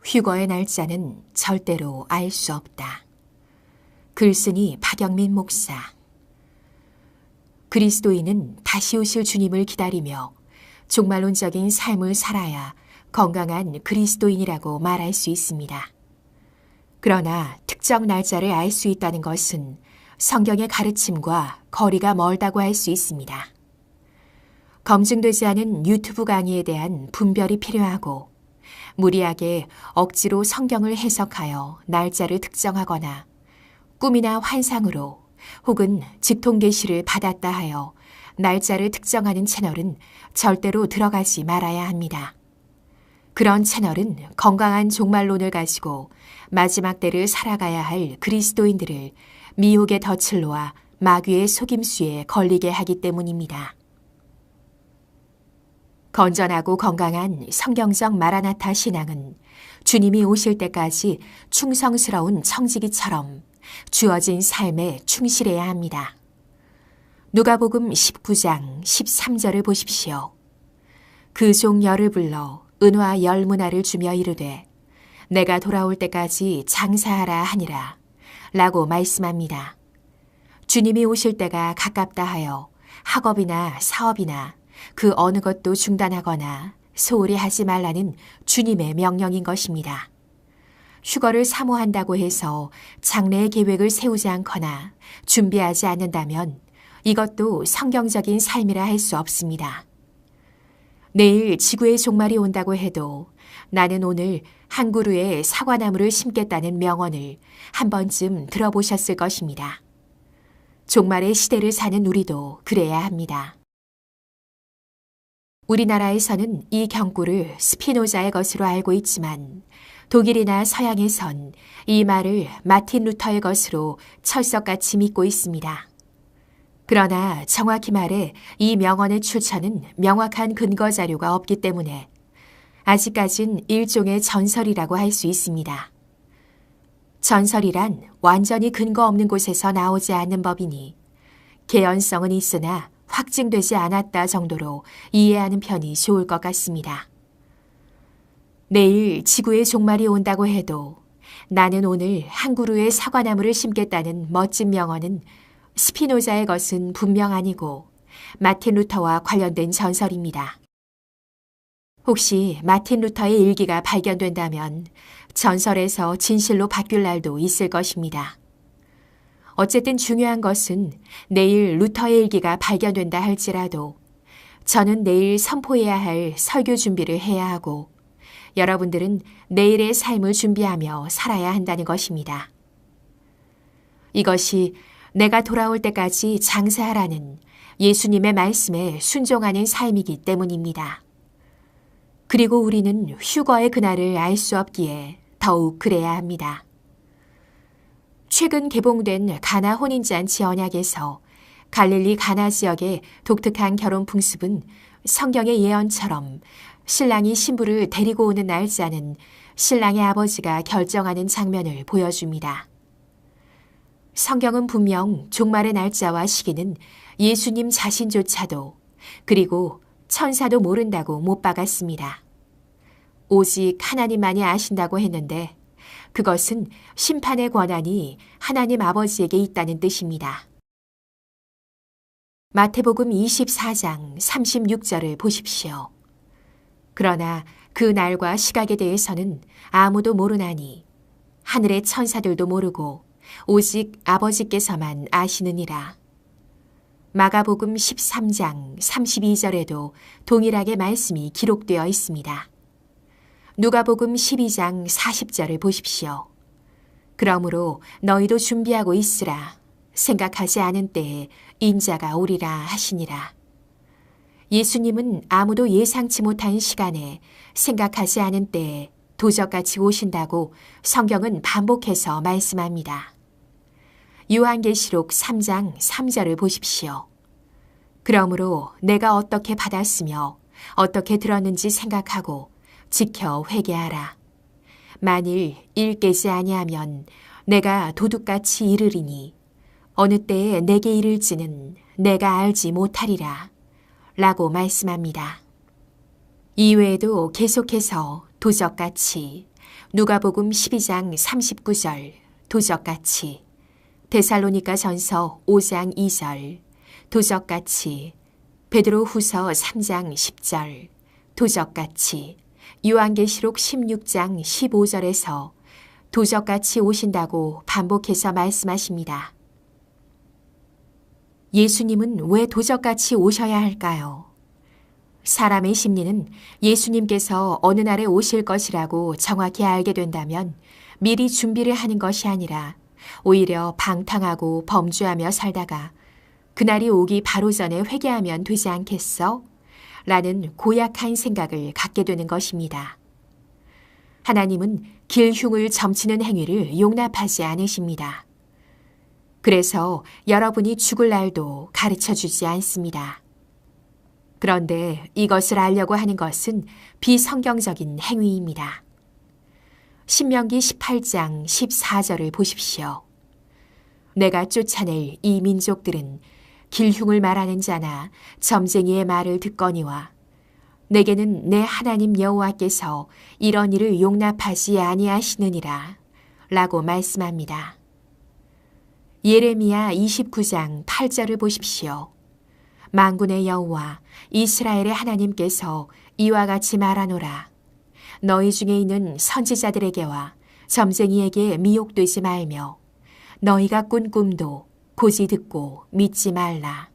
휴거의 날짜는 절대로 알 수 없다. 글쓴이 박영민 목사. 그리스도인은 다시 오실 주님을 기다리며 종말론적인 삶을 살아야 건강한 그리스도인이라고 말할 수 있습니다. 그러나 특정 날짜를 알 수 있다는 것은 성경의 가르침과 거리가 멀다고 할 수 있습니다. 검증되지 않은 유튜브 강의에 대한 분별이 필요하고 무리하게 억지로 성경을 해석하여 날짜를 특정하거나 꿈이나 환상으로 혹은 직통계시를 받았다 하여 날짜를 특정하는 채널은 절대로 들어가지 말아야 합니다. 그런 채널은 건강한 종말론을 가지고 마지막 때를 살아가야 할 그리스도인들을 미혹의 덫을 놓아 마귀의 속임수에 걸리게 하기 때문입니다. 건전하고 건강한 성경적 마라나타 신앙은 주님이 오실 때까지 충성스러운 청지기처럼 주어진 삶에 충실해야 합니다. 누가복음 19장 13절을 보십시오. 그 종 열을 불러 은화 열 문화를 주며 이르되 내가 돌아올 때까지 장사하라 하니라 라고 말씀합니다. 주님이 오실 때가 가깝다 하여 학업이나 사업이나 그 어느 것도 중단하거나 소홀히 하지 말라는 주님의 명령인 것입니다. 휴거를 사모한다고 해서 장래의 계획을 세우지 않거나 준비하지 않는다면 이것도 성경적인 삶이라 할 수 없습니다. 내일 지구의 종말이 온다고 해도 나는 오늘 한 그루의 사과나무를 심겠다는 명언을 한 번쯤 들어보셨을 것입니다. 종말의 시대를 사는 우리도 그래야 합니다. 우리나라에서는 이 경구를 스피노자의 것으로 알고 있지만 독일이나 서양에선 이 말을 마틴 루터의 것으로 철석같이 믿고 있습니다. 그러나 정확히 말해 이 명언의 출처는 명확한 근거 자료가 없기 때문에 아직까진 일종의 전설이라고 할 수 있습니다. 전설이란 완전히 근거 없는 곳에서 나오지 않는 법이니 개연성은 있으나 확증되지 않았다 정도로 이해하는 편이 좋을 것 같습니다. 내일 지구의 종말이 온다고 해도 나는 오늘 한 그루의 사과나무를 심겠다는 멋진 명언은 스피노자의 것은 분명 아니고 마틴 루터와 관련된 전설입니다. 혹시 마틴 루터의 일기가 발견된다면 전설에서 진실로 바뀔 날도 있을 것입니다. 어쨌든 중요한 것은 내일 루터의 일기가 발견된다 할지라도 저는 내일 선포해야 할 설교 준비를 해야 하고 여러분들은 내일의 삶을 준비하며 살아야 한다는 것입니다. 이것이 내가 돌아올 때까지 장사하라는 예수님의 말씀에 순종하는 삶이기 때문입니다. 그리고 우리는 휴거의 그날을 알 수 없기에 더욱 그래야 합니다. 최근 개봉된 가나 혼인잔치 언약에서 갈릴리 가나 지역의 독특한 결혼 풍습은 성경의 예언처럼 신랑이 신부를 데리고 오는 날짜는 신랑의 아버지가 결정하는 장면을 보여줍니다. 성경은 분명 종말의 날짜와 시기는 예수님 자신조차도 그리고 천사도 모른다고 못 박았습니다. 오직 하나님만이 아신다고 했는데 그것은 심판의 권한이 하나님 아버지에게 있다는 뜻입니다. 마태복음 24장 36절을 보십시오. 그러나 그 날과 시각에 대해서는 아무도 모르나니 하늘의 천사들도 모르고 오직 아버지께서만 아시느니라. 마가복음 13장 32절에도 동일하게 말씀이 기록되어 있습니다. 누가복음 12장 40절을 보십시오. 그러므로 너희도 준비하고 있으라. 생각하지 않은 때에 인자가 오리라 하시니라. 예수님은 아무도 예상치 못한 시간에 생각하지 않은 때에 도적같이 오신다고 성경은 반복해서 말씀합니다. 요한계시록 3장 3절을 보십시오. 그러므로 내가 어떻게 받았으며 어떻게 들었는지 생각하고 지켜 회개하라. 만일 일 깨지 아니하면 내가 도둑같이 이르리니 어느 때에 내게 이를지는 내가 알지 못하리라 라고 말씀합니다. 이외에도 계속해서 도적같이 누가복음 12장 39절 도적같이, 데살로니가전서 5장 2절 도적같이, 베드로후서 3장 10절 도적같이, 요한계시록 16장 15절에서 도적같이 오신다고 반복해서 말씀하십니다. 예수님은 왜 도적같이 오셔야 할까요? 사람의 심리는 예수님께서 어느 날에 오실 것이라고 정확히 알게 된다면 미리 준비를 하는 것이 아니라 오히려 방탕하고 범죄하며 살다가 그날이 오기 바로 전에 회개하면 되지 않겠어? 라는 고약한 생각을 갖게 되는 것입니다. 하나님은 길흉을 점치는 행위를 용납하지 않으십니다. 그래서 여러분이 죽을 날도 가르쳐 주지 않습니다. 그런데 이것을 알려고 하는 것은 비성경적인 행위입니다. 신명기 18장 14절을 보십시오. 내가 쫓아낼 이 민족들은 길흉을 말하는 자나 점쟁이의 말을 듣거니와 내게는 내 하나님 여호와께서 이런 일을 용납하지 아니하시느니라 라고 말씀합니다. 예레미야 29장 8절을 보십시오. 만군의 여호와 이스라엘의 하나님께서 이와 같이 말하노라. 너희 중에 있는 선지자들에게와 점쟁이에게 미혹되지 말며 너희가 꾼 꿈도 고지 듣고 믿지 말라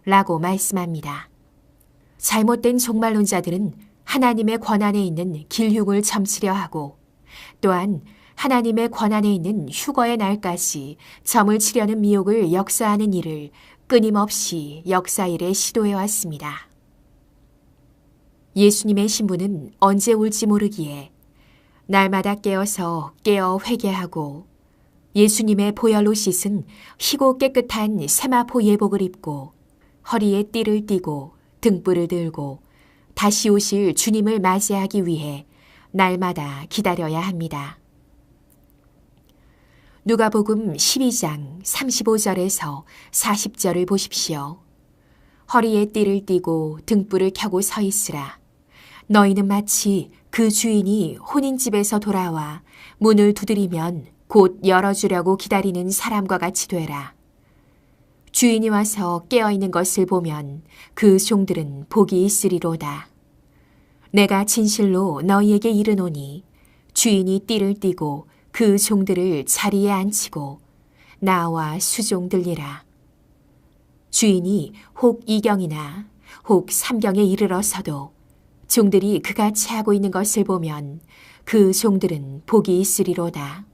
라고 말씀합니다. 잘못된 종말론자들은 하나님의 권한에 있는 길흉을 점치려 하고 또한 하나님의 권한에 있는 휴거의 날까지 점을 치려는 미혹을 역사하는 일을 끊임없이 역사일에 시도해왔습니다. 예수님의 신부는 언제 올지 모르기에 날마다 깨어 회개하고 예수님의 보혈로 씻은 희고 깨끗한 세마포 예복을 입고 허리에 띠를 띠고 등불을 들고 다시 오실 주님을 맞이하기 위해 날마다 기다려야 합니다. 누가복음 12장 35절에서 40절을 보십시오. 허리에 띠를 띠고 등불을 켜고 서 있으라. 너희는 마치 그 주인이 혼인집에서 돌아와 문을 두드리면 곧 열어주려고 기다리는 사람과 같이 되라. 주인이 와서 깨어있는 것을 보면 그 종들은 복이 있으리로다. 내가 진실로 너희에게 이르노니 주인이 띠를 띠고 그 종들을 자리에 앉히고 나와 수종들리라. 주인이 혹 2경이나 혹 3경에 이르러서도 종들이 그같이 하고 있는 것을 보면 그 종들은 복이 있으리로다.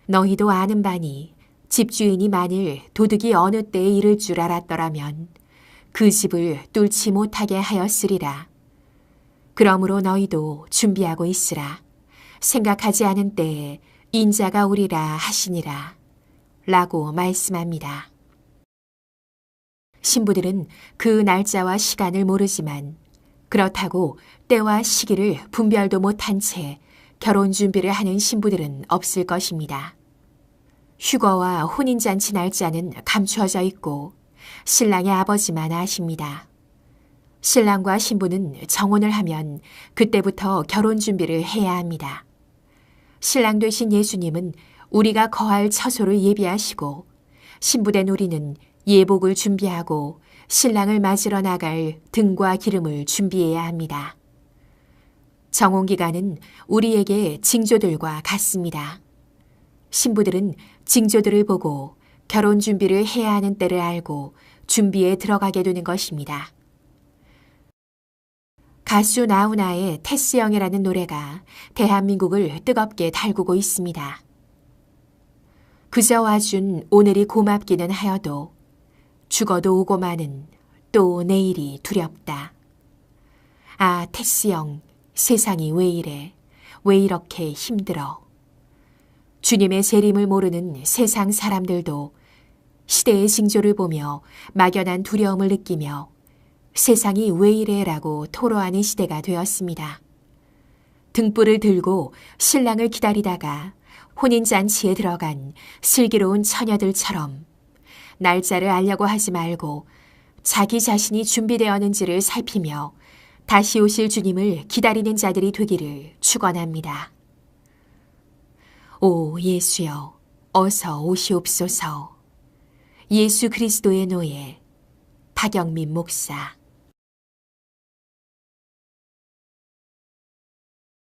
너희도 아는 바니 집주인이 만일 도둑이 어느 때에 이를 줄 알았더라면 그 집을 뚫지 못하게 하였으리라. 그러므로 너희도 준비하고 있으라. 생각하지 않은 때에 인자가 오리라 하시니라 라고 말씀합니다. 신부들은 그 날짜와 시간을 모르지만 그렇다고 때와 시기를 분별도 못한 채 결혼 준비를 하는 신부들은 없을 것입니다. 휴거와 혼인잔치 날짜는 감추어져 있고 신랑의 아버지만 아십니다. 신랑과 신부는 정혼을 하면 그때부터 결혼 준비를 해야 합니다. 신랑 되신 예수님은 우리가 거할 처소를 예비하시고 신부된 우리는 예복을 준비하고 신랑을 맞으러 나갈 등과 기름을 준비해야 합니다. 정혼기간은 우리에게 징조들과 같습니다. 신부들은 징조들을 보고 결혼 준비를 해야 하는 때를 알고 준비에 들어가게 되는 것입니다. 가수 나훈아의 테스형이라는 노래가 대한민국을 뜨겁게 달구고 있습니다. 그저 와준 오늘이 고맙기는 하여도 죽어도 오고 마는 또 내일이 두렵다. 아, 테스형, 세상이 왜 이래? 왜 이렇게 힘들어? 주님의 재림을 모르는 세상 사람들도 시대의 징조를 보며 막연한 두려움을 느끼며 세상이 왜 이래라고 토로하는 시대가 되었습니다. 등불을 들고 신랑을 기다리다가 혼인잔치에 들어간 슬기로운 처녀들처럼 날짜를 알려고 하지 말고 자기 자신이 준비되었는지를 살피며 다시 오실 주님을 기다리는 자들이 되기를 축원합니다. 오 예수여, 어서 오시옵소서. 예수 그리스도의 노예 박영민 목사.